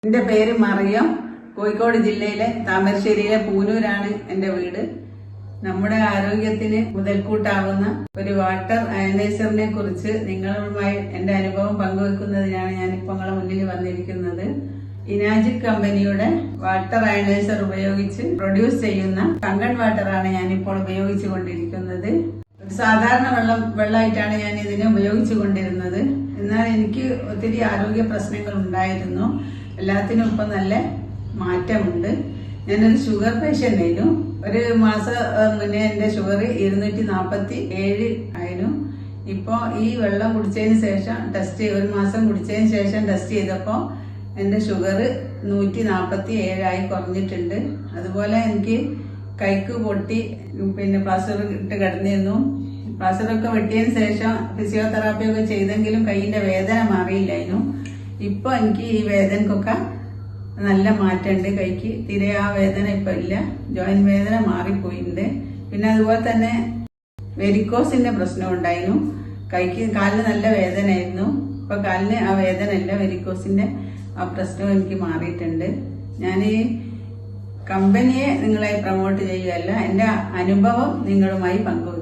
എന്റെ പേര് മറിയം. കോഴിക്കോട് ജില്ലയിലെ താമരശ്ശേരിയിലെ പൂനൂരാണ് എന്റെ വീട്. നമ്മുടെ ആരോഗ്യത്തിന് മുതൽക്കൂട്ടാവുന്ന ഒരു വാട്ടർ അയനൈസറിനെ കുറിച്ച് നിങ്ങളുമായി എന്റെ അനുഭവം പങ്കുവെക്കുന്നതിനാണ് ഞാനിപ്പോൾ നിങ്ങളുടെ മുന്നിൽ വന്നിരിക്കുന്നത്. ഇനാജിക് കമ്പനിയുടെ വാട്ടർ അയനൈസർ ഉപയോഗിച്ച് പ്രൊഡ്യൂസ് ചെയ്യുന്ന കങ്കൺ വാട്ടറാണ് ഞാനിപ്പോൾ ഉപയോഗിച്ചു കൊണ്ടിരിക്കുന്നത്. സാധാരണ വെള്ളമായിട്ടാണ് ഞാൻ ഇതിനെ ഉപയോഗിച്ചു കൊണ്ടിരുന്നത്. എന്നാൽ എനിക്ക് ഒത്തിരി ആരോഗ്യ പ്രശ്നങ്ങൾ ഉണ്ടായിരുന്നു. എല്ലാത്തിനും ഇപ്പൊ നല്ല മാറ്റമുണ്ട്. ഞാനൊരു ഷുഗർ പേഷ്യന്റ് ആയിരുന്നു. ഒരു മാസം മുന്നേ എന്റെ ഷുഗർ 247 ആയിരുന്നു. ഇപ്പൊ ഈ വെള്ളം കുടിച്ചതിന് ശേഷം ഒരു മാസം കുടിച്ചതിന് ശേഷം ടെസ്റ്റ് ചെയ്തപ്പോ എന്റെ ഷുഗർ 147 ആയി കുറഞ്ഞിട്ടുണ്ട്. അതുപോലെ എനിക്ക് കൈക്ക് പൊട്ടി പ്ലാസ്റ്റർ ഇട്ട് കിടന്നിരുന്നു. പ്ലാസ്റ്ററൊക്കെ വെട്ടിയതിന് ശേഷം ഫിസിയോതെറാപ്പി ഒക്കെ ചെയ്തെങ്കിലും കൈയിന്റെ വേദന മാറിയില്ലായിരുന്നു. ഇപ്പൊ എനിക്ക് ഈ വേദനക്കൊക്കെ നല്ല മാറ്റമുണ്ട്. കൈക്ക് തീരെ ആ വേദന ഇപ്പൊ ഇല്ല. ജോയിന്റ് വേദന മാറിപ്പോയിട്ടുണ്ട്. പിന്നെ അതുപോലെ തന്നെ വെരിക്കോസിന്റെ പ്രശ്നം ഉണ്ടായിരുന്നു. കാലിന് നല്ല വേദനയായിരുന്നു. ഇപ്പൊ കാലിന് ആ വേദന ഇല്ല. വെരിക്കോസിന്റെ ആ പ്രശ്നം എനിക്ക് മാറിയിട്ടുണ്ട്. ഞാൻ ഈ കമ്പനിയെ നിങ്ങളെ പ്രൊമോട്ട് ചെയ്യുകയല്ല, എന്റെ അനുഭവം നിങ്ങളുമായി പങ്കുവെക്കും.